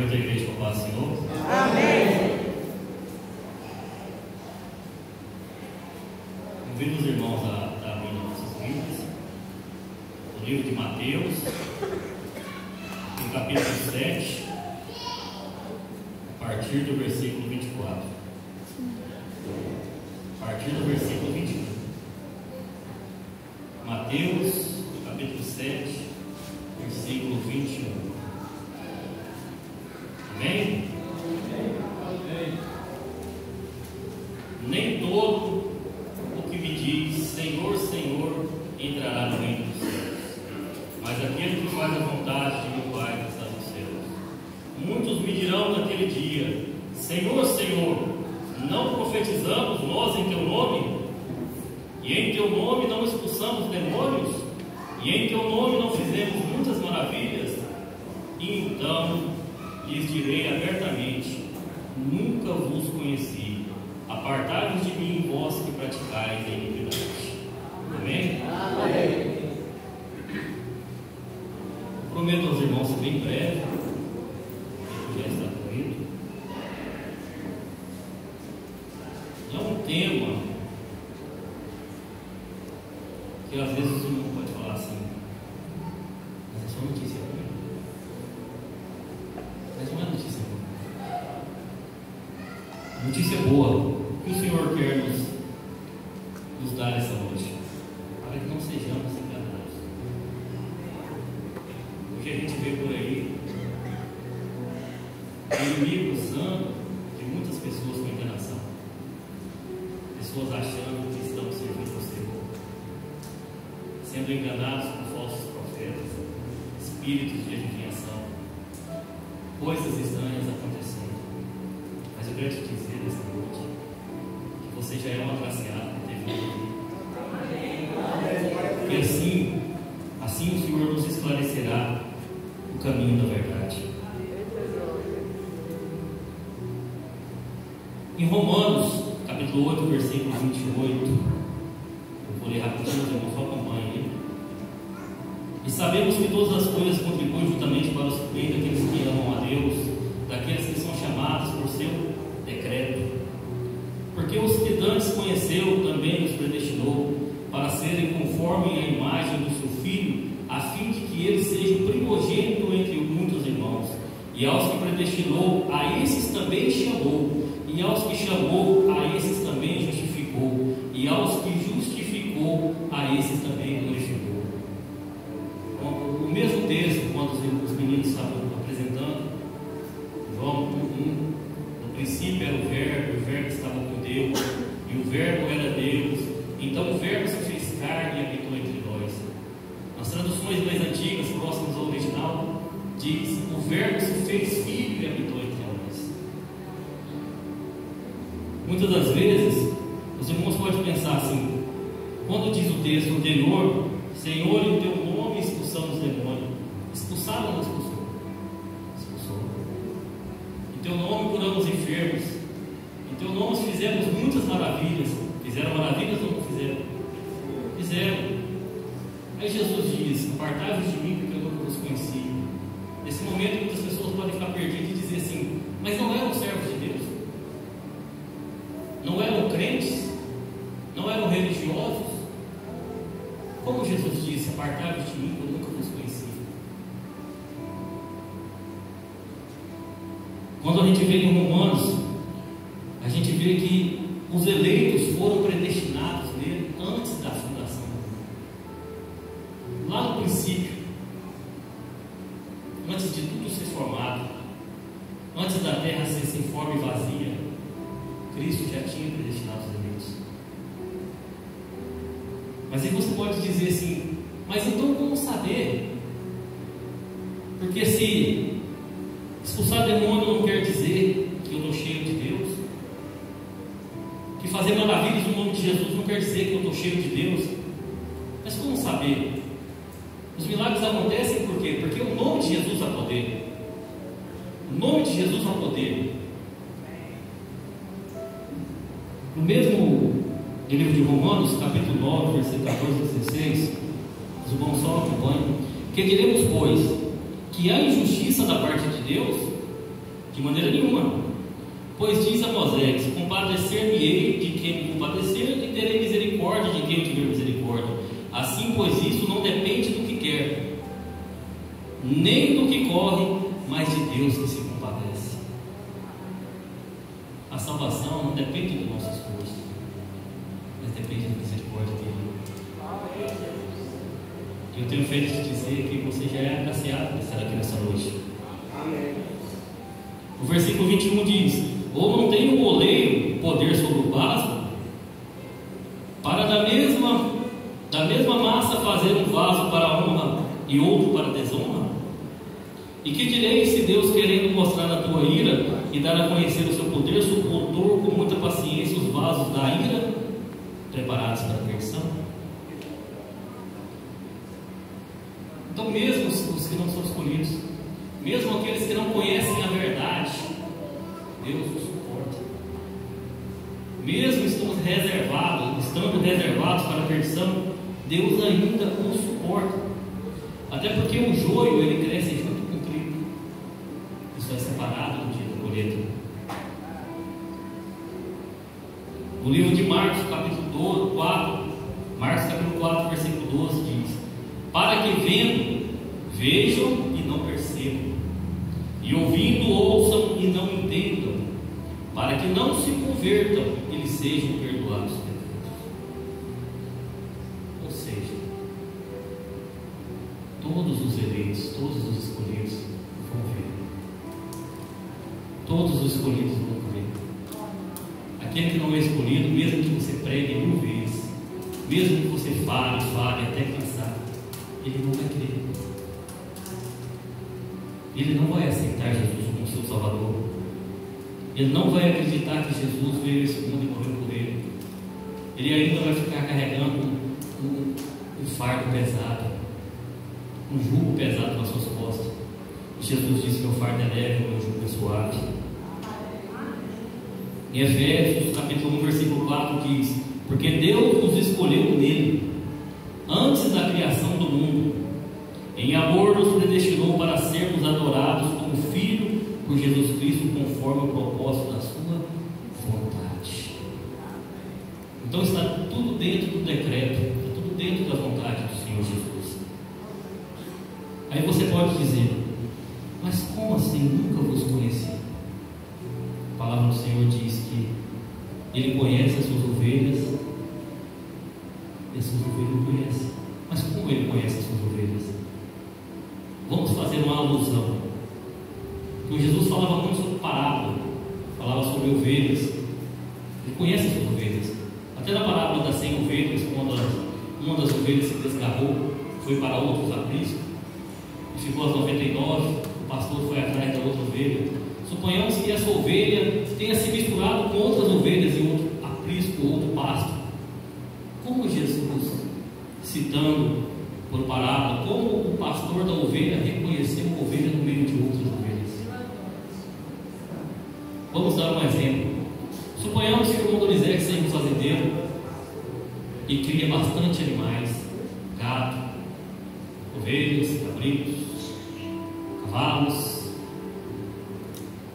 Cumprimento a igreja com a paz do Senhor. Amém. Convido os irmãos a abrir nossas Bíblias, o livro de Mateus, no capítulo 7, a partir do versículo 24. A partir do versículo 21. Mateus, capítulo 7, versículo 21. Amém? Amém. Nem todo o que me diz Senhor, Senhor entrará no reino dos céus, mas aquele que faz a vontade de meu Pai que está nos céus. Muitos me dirão naquele dia: Senhor, Senhor, não profetizamos nós em teu nome? E em teu nome não expulsamos demônios? E em teu nome não fizemos muitas maravilhas? E então lhes direi abertamente: nunca vos conheci. Apartai-vos de mim, vós que praticais a iniquidade. Amém? Amém. Prometo aos irmãos ser bem breve, porque já está corrido. É um tema que às vezes o irmão pode falar assim: mas é só notícia ruim. Mas não é notícia boa. Notícia boa que o Senhor quer nos dar essa noite, para que não sejamos enganados. Porque a gente vê por aí o inimigo usando de muitas pessoas com enganação, pessoas achando que estão servindo ao Senhor, sendo enganados por falsos profetas, espíritos de adivinhação, coisas estranhas acontecendo. Mas eu quero te dizer nessa noite que você já é um agraciado por ter vindo aqui. E assim o Senhor nos esclarecerá o caminho da verdade. Em Romanos, capítulo 8, versículo 28, eu vou ler rapidinho, os irmãos só acompanhem aí. E sabemos que todas as coisas contribuem juntamente para o suprimento daqueles que amam a Deus, daqueles que são chamados por seu decreto. Porque os que dantes conheceu, também os predestinou, para serem conforme a imagem do seu Filho, a fim de que ele seja primogênito entre muitos irmãos. E aos que predestinou, a esses também chamou. E aos que chamou, a esses também justificou. E aos que justificou, a esses também glorificou. O mesmo texto, quando os meninos estavam apresentando, João 1:1, no princípio era o verbo estava com Deus, e o verbo era Deus. Então o verbo se fez carne e habitou entre nós. Nas traduções mais antigas, próximas ao original, diz: o verbo se fez filho e habitou entre nós. Muitas das vezes, os irmãos podem pensar assim, quando diz o texto anterior: Senhor, em teu nome expulsamos demônio. Expulsaram ou não expulsou? Expulsou. Em teu nome curamos enfermos. Em teu nome fizemos muitas maravilhas. Fizeram maravilhas ou não fizeram? Fizeram. Aí Jesus diz: apartai-vos de mim, porque eu nunca vos conheci. Nesse momento, muitas pessoas podem ficar perdidas e dizer assim: mas não eram servos de Deus? Não eram crentes? Não eram religiosos? Como Jesus disse: apartai-vos de mim, eu nunca vos conheci. Quando a gente vê em Romanos, a gente vê que os eleitos foram predestinados nele antes da fundação. Lá no princípio, antes de tudo ser formado, antes da terra ser sem forma e vazia, Cristo já tinha predestinado os eleitos. Mas aí você pode dizer assim: mas então como saber? Porque se expulsar demônio não quer dizer que eu estou cheio de Deus, que fazer maravilhas no nome de Jesus não quer dizer que eu estou cheio de Deus. Mas como saber? Os milagres acontecem por quê? Porque o nome de Jesus há poder. O nome de Jesus há poder. No mesmo livro de Romanos, capítulo 9, versículo 14 a 16, os irmãos só acompanham: que diremos, pois, que há injustiça da parte de Deus? De maneira nenhuma. Pois diz Amós: compadecer-me-ei de quem me compadecer, e terei misericórdia de quem tiver misericórdia. Assim, pois, isso não depende do que quer, nem do que corre, mas de Deus que se compadece. A salvação não depende do nosso esforço, mas depende da misericórdia dele. Eu tenho feito de dizer que você já é agraciado de estar aqui nessa noite. Amém. O versículo 21 diz: ou não tem o oleiro poder sobre o vaso, para da mesma massa fazer um vaso para a honra e outro para a desonra? E que direi se Deus, querendo mostrar a tua ira e dar a conhecer o seu poder, suportou com muita paciência os vasos da ira preparados para a perdição? Então, mesmo os que não são escolhidos, mesmo aqueles que não conhecem a verdade, Deus os suporta. Mesmo estando reservados para a perdição, Deus ainda os suporta. Até porque o joio, ele cresce junto com o trigo. Isso é separado no dia da colheita. O livro de Marcos, capítulo 4, versículo 12 diz: para que vendo, vejam e não percebam, e ouvindo, ouçam e não entendam, para que não se convertam e lhes sejam perdoados. Ou seja, todos os eleitos, todos os escolhidos vão ver. Todos os escolhidos vão ver. Aquele que não é escolhido, mesmo que você pregue 1000 vezes, mesmo que você fale até cansar, ele não vai crer. Ele não vai aceitar Jesus como seu Salvador. Ele não vai acreditar que Jesus veio a esse mundo e morreu por ele. Ele ainda vai ficar carregando um fardo pesado, um jugo pesado nas suas costas. E Jesus disse que o fardo é leve e o meu jugo é suave. Em Efésios, capítulo 1, versículo 4 diz: porque Deus nos escolheu nele, antes da criação do mundo, em amor nos predestinou para sermos adorados como Filho por Jesus Cristo, conforme o propósito da sua vontade. Então está tudo dentro do decreto, está tudo dentro da vontade do Senhor Jesus. Aí você pode dizer: mas como assim? Nunca vos conheci. A palavra do Senhor diz que Ele conhece as suas ovelhas e as suas ovelhas não conhecem. Mas como Ele conhece as suas ovelhas? Vamos fazer uma alusão. Porque Jesus falava muito sobre parábola, falava sobre ovelhas. Ele conhece as suas ovelhas. Até na parábola das 100 ovelhas, uma das ovelhas se desgarrou, foi para outros apriscos, e ficou as 99. O pastor foi atrás da outra ovelha. Suponhamos que essa ovelha tenha se misturado com outras ovelhas em outro aprisco, outro pasto. Como Jesus, citando por parábola, como o pastor da ovelha reconheceu uma ovelha no meio de outras ovelhas? Vamos dar um exemplo. Suponhamos que o irmão Donizete seja um fazendeiro e cria bastante animais: gato, ovelhas, cabritos, cavalos.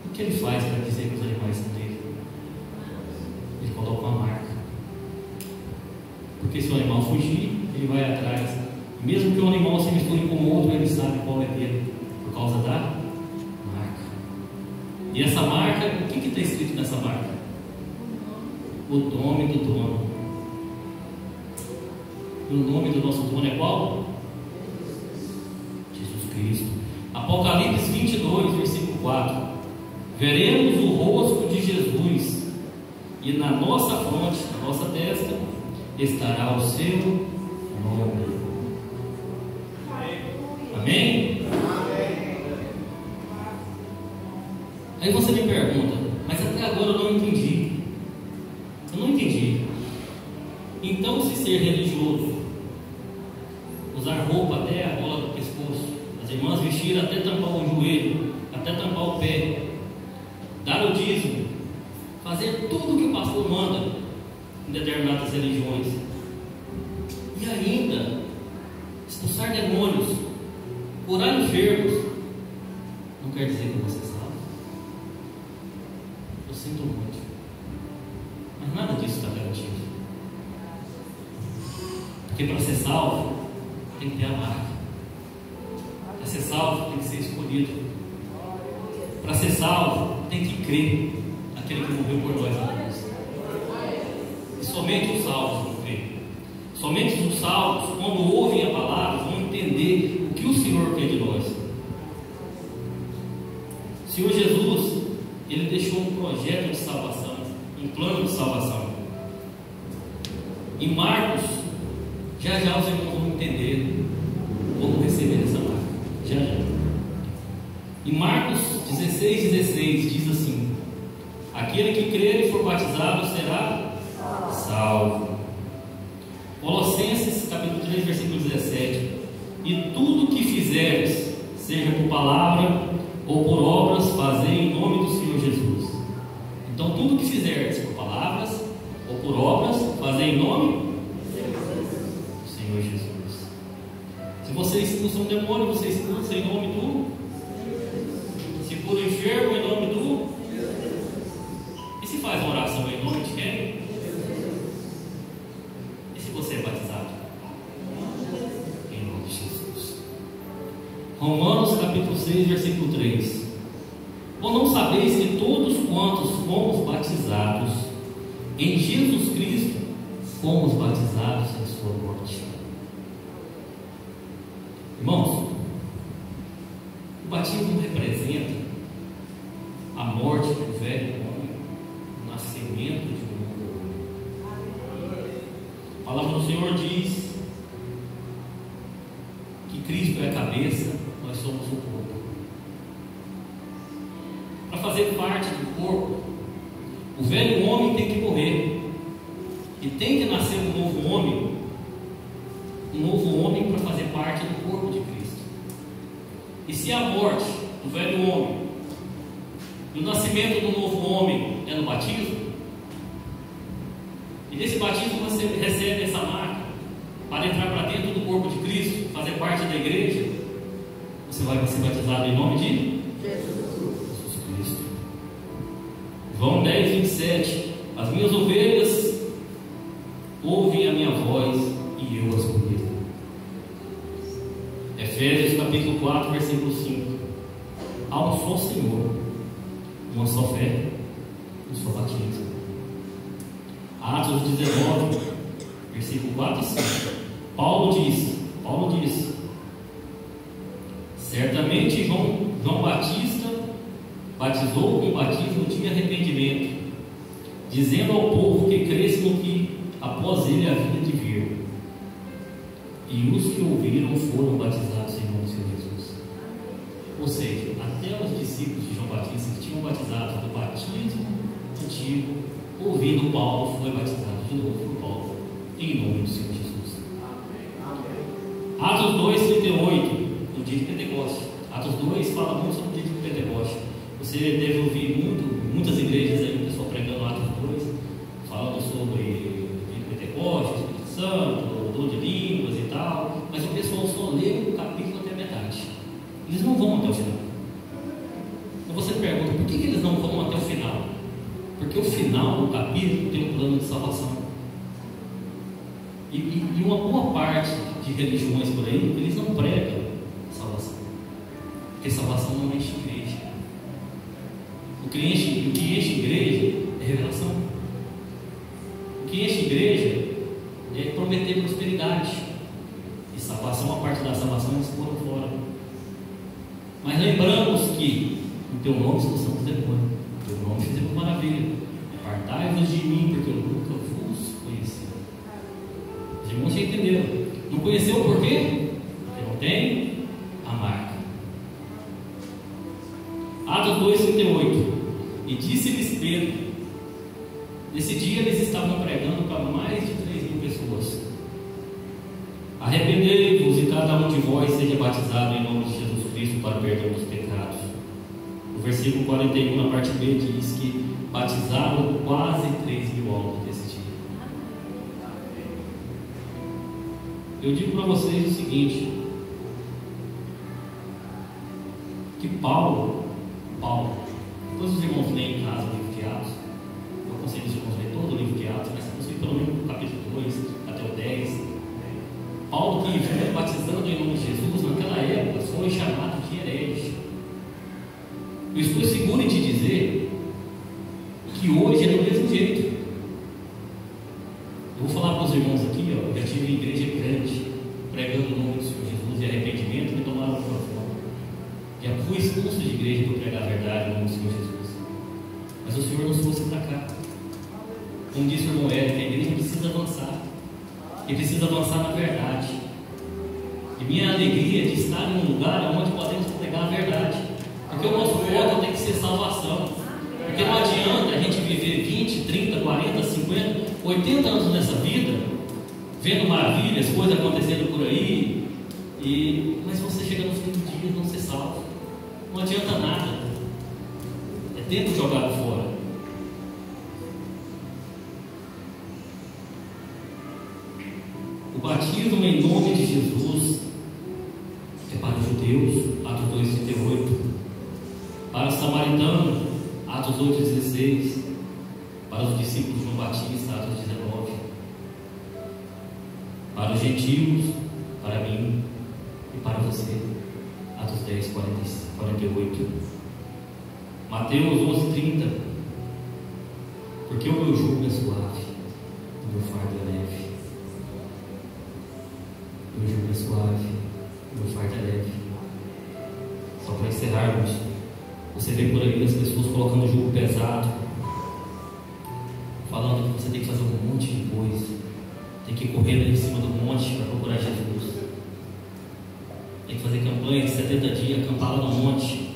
O que ele faz para dizer que os animais são dele? Ele coloca uma marca. Porque se o animal fugir, ele vai atrás. Mesmo que o animal se misture com outro, ele sabe qual é dele, por causa da marca. E essa marca, o que está escrito nessa marca? O nome do dono. E o nome do nosso dono é qual? Jesus Cristo. Apocalipse 22, versículo 4. Veremos o rosto de Jesus, e na nossa fronte, na nossa testa, estará o seu nome. Amém? Aí você me pergunta: mas até agora eu não entendi. Eu não entendi. Então, se ser religioso, usar roupa até a gola do pescoço, as irmãs vestir até tampar o joelho, até tampar o pé, dar o dízimo, fazer tudo o que o pastor manda em determinadas religiões, e ainda expulsar demônios, curar enfermos, não quer dizer que você sabe. sinto muito. Mas nada disso está garantido. Porque para ser salvo, tem que ter a marca. Para ser salvo, tem que ser escolhido. Para ser salvo, tem que crer naquele que morreu por nós na cruz. E somente os salvos vão crer. Somente os salvos, quando ouvem a palavra, vão entender o que o Senhor quer de nós. O Senhor Jesus, Ele deixou um projeto de salvação, um plano de salvação. Em Marcos, já os irmãos vão entender como receber essa marca. Já. Em Marcos 16:16 diz assim: aquele que crer e for batizado será salvo. Colossenses capítulo 3, versículo 17: e tudo que fizeres, seja por palavra ou por obras, fazei em nome do Senhor Jesus. Então tudo que fizeres por palavras ou por obras, fazei em nome do Senhor Jesus. Se você expulsa um demônio, você expulsa em nome do. Se cura o enfermo, em nome do. E se faz uma oração em nome de quem? E se você é batizado? Em nome de Jesus. Romanos capítulo 6, versículo 3: ou não sabeis que todos quantos fomos batizados em Jesus Cristo, fomos batizados em sua morte? Irmãos, o batismo representa a morte do velho homem, o nascimento de um novo homem. A palavra do Senhor diz que Cristo é a cabeça, nós somos o corpo. Para fazer parte do corpo, o velho homem tem que morrer, e tem que nascer um novo homem para fazer parte do corpo de Cristo. E se a morte do velho homem e o nascimento do novo homem é no batismo, e nesse batismo você recebe essa marca para entrar para dentro do corpo de Cristo, fazer parte da igreja, você vai ser batizado em nome de Jesus Cristo. João 10:27: as minhas ovelhas ouvem a minha voz e eu as conheço. Efésios capítulo 4, versículo 5: há um só Senhor, uma só fé, um só batismo. Atos 19, versículo 4 e 5: Paulo diz: certamente João Batista batizou com batismo de arrependimento, dizendo ao povo que cresce no que após ele havia de vir. E os que ouviram foram batizados em nome do Senhor Jesus. Ou seja, até os discípulos de João Batista que tinham batizado do batismo antigo, ouvindo Paulo, foi batizado de novo por Paulo, em nome do Senhor Jesus. Atos 2:38, no dia de Pentecostes. Atos 2 fala muito sobre o dia de Pentecostes. você deve ouvir muitas igrejas aí, o pessoal pregando Atos 2, falando sobre Pentecostes, Espírito Santo, dom de línguas e tal, mas o pessoal só lê o capítulo até a metade. Eles não vão até o final. Então você pergunta, por que eles não vão até o final? Porque o final do capítulo tem um plano de salvação. E uma boa parte de religiões por aí, eles não pregam salvação. Porque salvação não enche igreja. O que enche igreja é revelação. O que enche igreja é prometer prosperidade. E salvação, a parte da salvação, eles foram fora. Mas lembramos que o teu nome expulsamos demônio, o teu nome fizemos maravilha. Apartai-vos de mim, porque eu nunca vos conheci. Os irmãos já entenderam. Não conheceu por quê? Porque não tem a marca. Atos 2:38. E disse-lhes Pedro: nesse dia eles estavam pregando para mais de 3.000 pessoas: arrependei-vos e cada um de vós seja batizado em nome de Jesus Cristo para o perdão dos pecados. O versículo 41, na parte B, diz que batizaram quase 3.000 almas desse dia. Eu digo para vocês o seguinte: que Paulo, depois os irmãos leem em casa o livro de Atos. Eu aconselho os irmãos a ler todo o livro de Atos, mas conseguir pelo menos o capítulo 2 até o 10. Paulo, que foi batizando em nome de Jesus, naquela época foi chamado de herege. Eu estou seguro em te dizer que hoje é do mesmo jeito. Eu vou falar para os irmãos aqui, ó, eu já tive igreja grande pregando o nome do Senhor Jesus e arrependimento, me tomaram o microfone. Já fui expulso de igreja para pregar a verdade no nome do Senhor Jesus. Mas o Senhor nos trouxe para cá. Como disse o irmão Érico, a igreja precisa avançar. E precisa avançar na verdade. E minha alegria de estar em um lugar onde podemos pregar a verdade. Porque o nosso foco tem que ser salvação. Porque não adianta a gente viver 20, 30, 40, 50, 80 anos nessa vida, vendo maravilhas, coisas acontecendo por aí, mas você chega no fim do dia e não ser salvo. Não adianta nada. É tempo de jogar fora. O batismo em nome de Jesus é para os judeus, Atos 2:38, para os samaritanos, Atos 8:16, para os discípulos de João Batista, Atos 19, para os gentios, para mim e para você, Atos 10:48, Mateus 11:30, porque o meu jugo é suave, o meu fardo é leve. O meu jugo é suave, o meu fardo é leve. Só para encerrarmos, você vê por aí as pessoas colocando o jugo pesado, falando que você tem que fazer um monte de coisa, tem que correr em cima do monte para procurar Jesus, tem que fazer campanha de 70 dias, acampar lá no monte,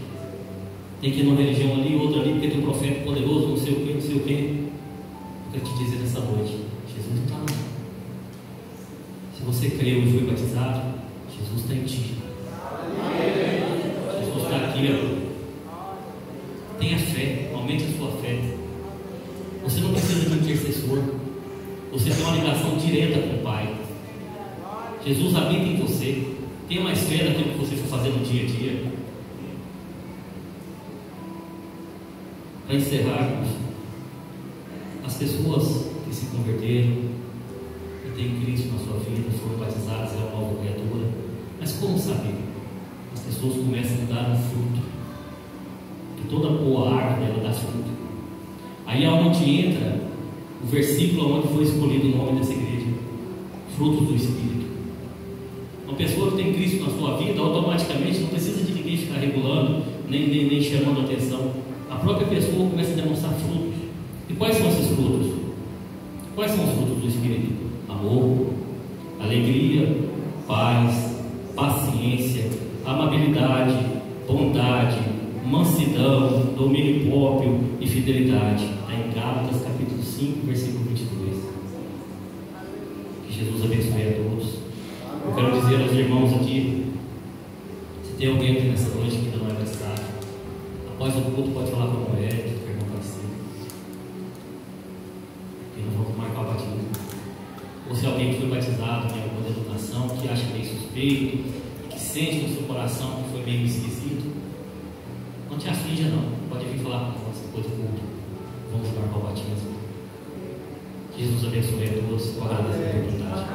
tem que ir numa religião ali, outra ali, porque tem um profeta poderoso, não sei o que, não sei o que. Eu quero te dizer nessa noite, Jesus não está lá. Se você creu e foi batizado, Jesus está em ti. Jesus está aqui, ó. Tenha fé, aumente a sua fé. Você não precisa de um intercessor. Você tem uma ligação direta com o Pai. Jesus habita em você. Tenha mais fé naquilo que você for fazer no dia a dia. Para encerrarmos, as pessoas que se converteram e têm Cristo na sua vida, foram batizadas, é uma nova criatura. Mas como saber? As pessoas começam a dar um fruto. E toda boa árvore ela dá fruto. Aí é onde entra o versículo onde foi escolhido o nome dessa igreja: frutos do Espírito. Uma pessoa que tem Cristo na sua vida, automaticamente não precisa de ninguém ficar regulando, nem chamando a atenção. A própria pessoa começa a demonstrar frutos. E quais são esses frutos? Quais são os frutos do Espírito? Amor, alegria, paz, paciência, amabilidade, bondade, mansidão, domínio próprio e fidelidade. Está em Gálatas capítulo 5, versículo 22. Que Jesus abençoe a todos. Eu quero dizer aos irmãos aqui, se tem alguém aqui nessa noite que ainda não é batizado, após o culto pode falar com a mulher, que o irmão vai ser. E nós vamos marcar o batismo. Ou se alguém que foi batizado em alguma denominação, que acha meio suspeito, que sente no seu coração que foi meio esquisito, não te aflige não, pode vir falar com nós depois do culto. Vamos marcar o batismo. Que Jesus abençoe a todos. Eu agradeço a oportunidade.